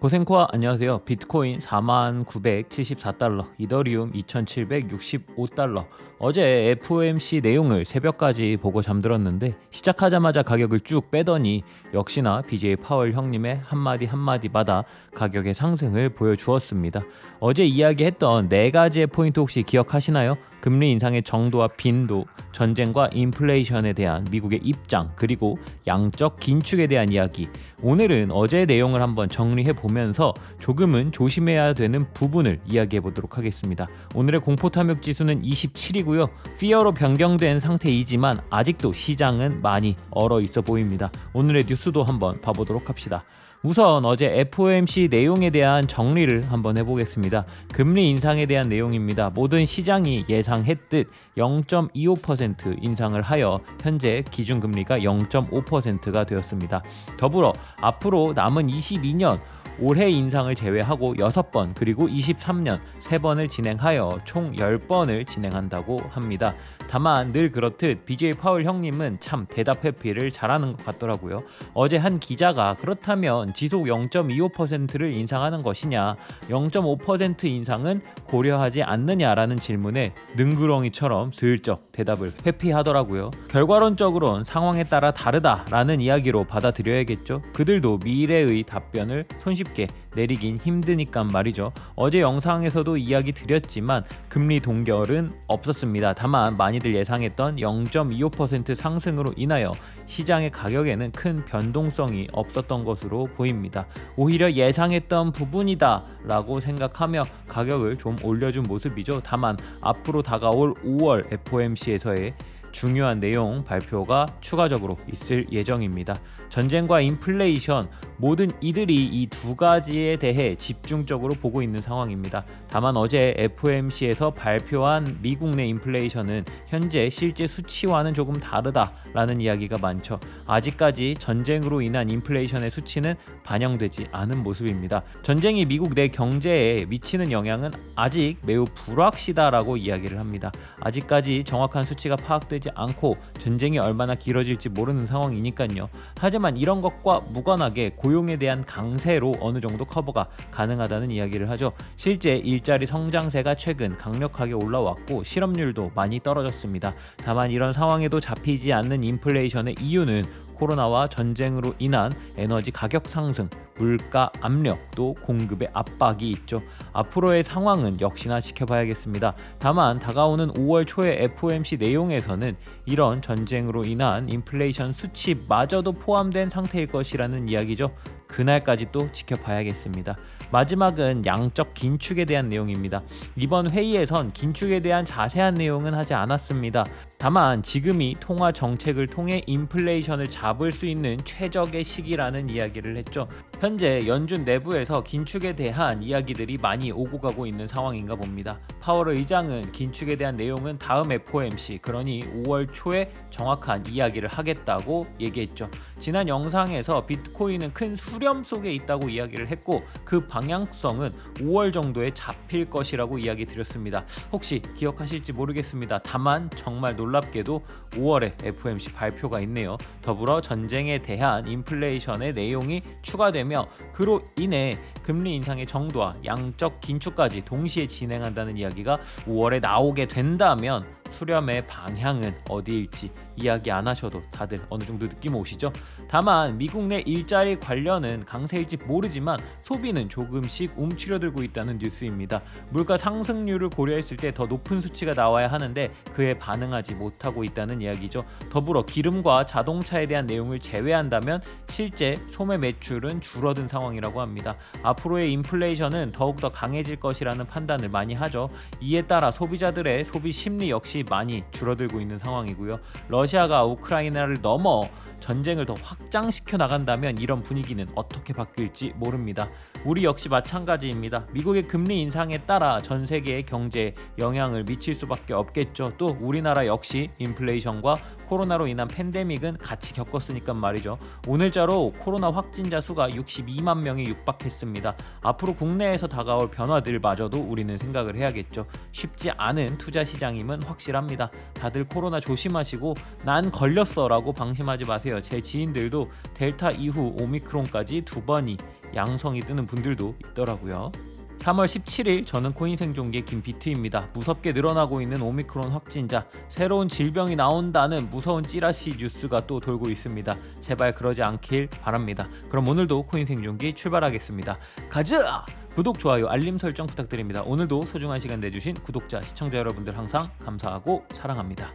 고생코아 안녕하세요. 비트코인 4974달러, 이더리움 2765달러. 어제 FOMC 내용을 새벽까지 보고 잠들었는데 시작하자마자 가격을 쭉 빼더니 역시나 BJ 파월 형님의 한마디마다 가격의 상승을 보여주었습니다. 어제 이야기했던 네 가지의 포인트 혹시 기억하시나요? 금리 인상의 정도와 빈도, 전쟁과 인플레이션에 대한 미국의 입장, 그리고 양적 긴축에 대한 이야기. 오늘은 어제의 내용을 한번 정리해 보면서 조금은 조심해야 되는 부분을 이야기해 보도록 하겠습니다. 오늘의 공포 탐욕 지수는 27이고요. 피어로 변경된 상태이지만 아직도 시장은 많이 얼어 있어 보입니다. 오늘의 뉴스도 한번 봐보도록 합시다. 우선 어제 FOMC 내용에 대한 정리를 한번 해보겠습니다. 금리 인상에 대한 내용입니다. 모든 시장이 예상했듯 0.25% 인상을 하여 현재 기준금리가 0.5%가 되었습니다. 더불어 앞으로 남은 22년 올해 인상을 제외하고 6번 그리고 23년 3번을 진행하여 총 10번을 진행한다고 합니다. 다만 늘 그렇듯 BJ 파월 형님은 참 대답 회피를 잘하는 것 같더라고요. 어제 한 기자가 그렇다면 지속 0.25%를 인상하는 것이냐, 0.5% 인상은 고려하지 않느냐라는 질문에 능구렁이처럼 슬쩍 대답을 회피하더라고요. 결과론적으론 상황에 따라 다르다라는 이야기로 받아들여야겠죠. 그들도 미래의 답변을 손쉽게 내리긴 힘드니까 말이죠. 어제 영상에서도 이야기 드렸지만 금리 동결은 없었습니다. 다만 많이들 예상했던 0.25% 상승으로 인하여 시장의 가격에는 큰 변동성이 없었던 것으로 보입니다. 오히려 예상했던 부분이다 라고 생각하며 가격을 좀 올려준 모습이죠. 다만 앞으로 다가올 5월 FOMC에서의 중요한 내용 발표가 추가적으로 있을 예정입니다. 전쟁과 인플레이션, 모든 이들이 이 두 가지에 대해 집중적으로 보고 있는 상황입니다. 다만 어제 FOMC에서 발표한 미국 내 인플레이션은 현재 실제 수치와는 조금 다르다라는 이야기가 많죠. 아직까지 전쟁으로 인한 인플레이션의 수치는 반영되지 않은 모습입니다. 전쟁이 미국 내 경제에 미치는 영향은 아직 매우 불확실하다라고 이야기를 합니다. 아직까지 정확한 수치가 파악되지 않고 전쟁이 얼마나 길어질지 모르는 상황이니까요. 하지만 이런 것과 무관하게 고용에 대한 강세로 어느 정도 커버가 가능하다는 이야기를 하죠. 실제 일자리 성장세가 최근 강력하게 올라왔고 실업률도 많이 떨어졌습니다. 다만 이런 상황에도 잡히지 않는 인플레이션의 이유는 코로나와 전쟁으로 인한 에너지 가격 상승, 물가 압력, 또 공급의 압박이 있죠. 앞으로의 상황은 역시나 지켜봐야겠습니다. 다만 다가오는 5월 초의 FOMC 내용에서는 이런 전쟁으로 인한 인플레이션 수치마저도 포함된 상태일 것이라는 이야기죠. 그날까지 또 지켜봐야겠습니다. 마지막은 양적 긴축에 대한 내용입니다. 이번 회의에선 긴축에 대한 자세한 내용은 하지 않았습니다. 다만 지금이 통화 정책을 통해 인플레이션을 잡을 수 있는 최적의 시기라는 이야기를 했죠. 현재 연준 내부에서 긴축에 대한 이야기들이 많이 오고 가고 있는 상황인가 봅니다. 파월 의장은 긴축에 대한 내용은 다음 FOMC, 그러니 5월 초에 정확한 이야기를 하겠다고 얘기했죠. 지난 영상에서 비트코인은 큰 수렴 속에 있다고 이야기를 했고 그 방향성은 5월 정도에 잡힐 것이라고 이야기 드렸습니다. 혹시 기억하실지 모르겠습니다. 다만 정말 놀랍게도 5월에 FOMC 발표가 있네요. 더불어 전쟁에 대한 인플레이션의 내용이 추가되며 그로 인해 금리 인상의 정도와 양적 긴축까지 동시에 진행한다는 이야기가 5월에 나오게 된다면 수렴의 방향은 어디일지 이야기 안 하셔도 다들 어느 정도 느낌 오시죠? 다만 미국 내 일자리 관련은 강세일지 모르지만 소비는 조금씩 움츠려들고 있다는 뉴스입니다. 물가 상승률을 고려했을 때 더 높은 수치가 나와야 하는데 그에 반응하지 못하고 있다는 이야기죠. 더불어 기름과 자동차에 대한 내용을 제외한다면 실제 소매 매출은 줄어든 상황이라고 합니다. 앞으로의 인플레이션은 더욱더 강해질 것이라는 판단을 많이 하죠. 이에 따라 소비자들의 소비 심리 역시 많이 줄어들고 있는 상황이고요. 러시아가 우크라이나를 넘어 전쟁을 더 확장시켜 나간다면 이런 분위기는 어떻게 바뀔지 모릅니다. 우리 역시 마찬가지입니다. 미국의 금리 인상에 따라 전 세계의 경제에 영향을 미칠 수밖에 없겠죠. 또 우리나라 역시 인플레이션과 코로나로 인한 팬데믹은 같이 겪었으니까 말이죠. 오늘자로 코로나 확진자 수가 62만 명에 육박했습니다. 앞으로 국내에서 다가올 변화들마저도 우리는 생각을 해야겠죠. 쉽지 않은 투자 시장임은 확실합니다. 다들 코로나 조심하시고 난 걸렸어 라고 방심하지 마세요. 제 지인들도 델타 이후 오미크론까지 2번이 양성이 뜨는 분들도 있더라고요. 3월 17일 저는 코인 생존기의 김비트입니다. 무섭게 늘어나고 있는 오미크론 확진자, 새로운 질병이 나온다는 무서운 찌라시 뉴스가 또 돌고 있습니다. 제발 그러지 않길 바랍니다. 그럼 오늘도 코인 생존기 출발하겠습니다. 가자! 구독, 좋아요, 알림 설정 부탁드립니다. 오늘도 소중한 시간 내주신 구독자, 시청자 여러분들 항상 감사하고 사랑합니다.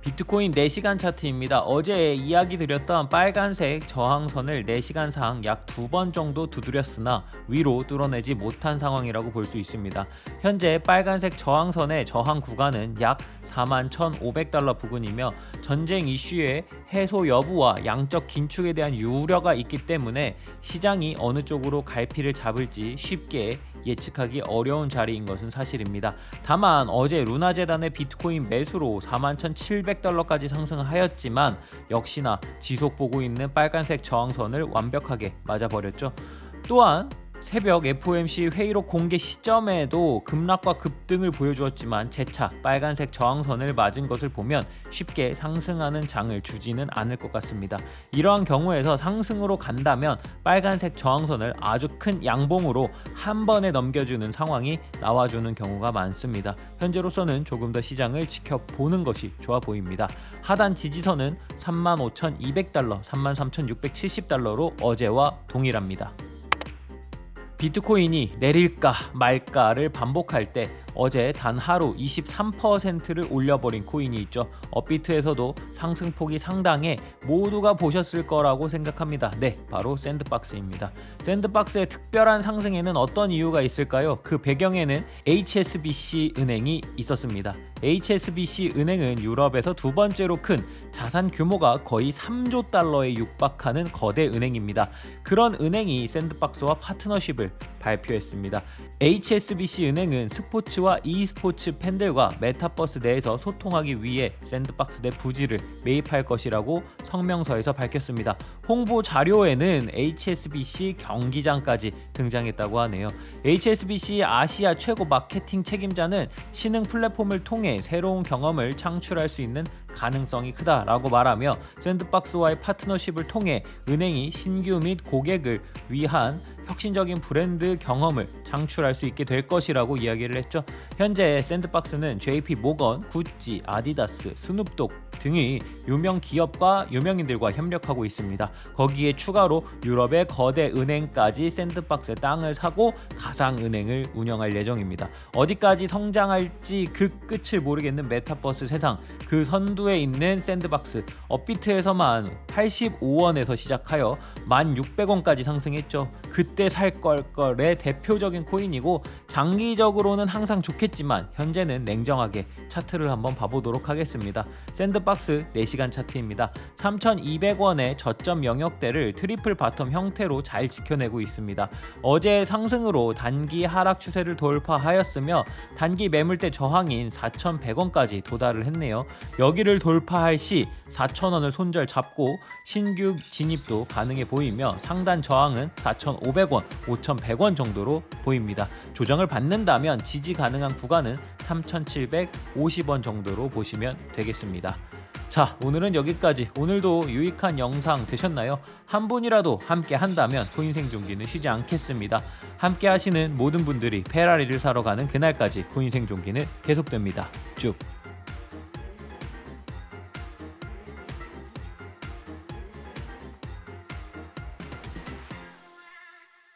비트코인 4시간 차트입니다. 어제 이야기 드렸던 빨간색 저항선을 4시간상 약 2번 정도 두드렸으나 위로 뚫어내지 못한 상황이라고 볼 수 있습니다. 현재 빨간색 저항선의 저항 구간은 약 41,500달러 부근이며 전쟁 이슈의 해소 여부와 양적 긴축에 대한 우려가 있기 때문에 시장이 어느 쪽으로 갈피를 잡을지 쉽게 예측하기 어려운 자리인 것은 사실입니다. 다만 어제 루나재단의 비트코인 매수로 41,700달러까지 상승하였지만 역시나 지속 보고 있는 빨간색 저항선을 완벽하게 맞아버렸죠. 또한 새벽 FOMC 회의록 공개 시점에도 급락과 급등을 보여주었지만 재차 빨간색 저항선을 맞은 것을 보면 쉽게 상승하는 장을 주지는 않을 것 같습니다. 이러한 경우에서 상승으로 간다면 빨간색 저항선을 아주 큰 양봉으로 한 번에 넘겨주는 상황이 나와주는 경우가 많습니다. 현재로서는 조금 더 시장을 지켜보는 것이 좋아 보입니다. 하단 지지선은 35,200달러, 33,670달러로 어제와 동일합니다. 비트코인이 내릴까 말까를 반복할 때 어제 단 하루 23%를 올려버린 코인이 있죠. 업비트에서도 상승폭이 상당해 모두가 보셨을 거라고 생각합니다. 네, 바로 샌드박스입니다. 샌드박스의 특별한 상승에는 어떤 이유가 있을까요? 그 배경에는 HSBC 은행이 있었습니다. HSBC 은행은 유럽에서 두 번째로 큰 자산 규모가 거의 3조 달러에 육박하는 거대 은행입니다. 그런 은행이 샌드박스와 파트너십을 발표했습니다. HSBC 은행은 스포츠와 e스포츠 팬들과 메타버스 내에서 소통하기 위해 샌드박스 내 부지를 매입할 것이라고 성명서에서 밝혔습니다. 홍보 자료에는 HSBC 경기장까지 등장했다고 하네요. HSBC 아시아 최고 마케팅 책임자는 신흥 플랫폼을 통해 새로운 경험을 창출할 수 있는 가능성이 크다라고 말하며 샌드박스와의 파트너십을 통해 은행이 신규 및 고객을 위한 혁신적인 브랜드 경험을 창출할 수 있게 될 것이라고 이야기를 했죠. 현재 샌드박스는 JP 모건, 구찌, 아디다스, 스눕독 등의 유명 기업과 유명인들과 협력하고 있습니다. 거기에 추가로 유럽의 거대 은행까지 샌드박스의 땅을 사고 가상은행을 운영할 예정입니다. 어디까지 성장할지 그 끝을 모르겠는 메타버스 세상, 그 선두에 있는 샌드박스, 업비트에서만 85원에서 시작하여 1,600원까지 상승했죠. 그때 살 걸의 대표적인 코인이고 장기적으로는 항상 좋겠지만 현재는 냉정하게 차트를 한번 봐보도록 하겠습니다. 샌드박스 4시간 차트입니다. 3,200원의 저점 영역대를 트리플 바텀 형태로 잘 지켜내고 있습니다. 어제 상승으로 단기 하락 추세를 돌파하였으며 단기 매물대 저항인 4,100원까지 도달을 했네요. 여기를 돌파할 시 4,000원을 손절 잡고 신규 진입도 가능해 보이며 상단 저항은 4,500원, 5,100원 정도로 보입니다. 조정을 받는다면 지지 가능한 구간은 3,750원 정도로 보시면 되겠습니다. 자, 오늘은 여기까지. 오늘도 유익한 영상 되셨나요? 한 분이라도 함께 한다면 코인 생존기는 쉬지 않겠습니다. 함께 하시는 모든 분들이 페라리를 사러 가는 그날까지 코인 생존기는 계속됩니다. 쭉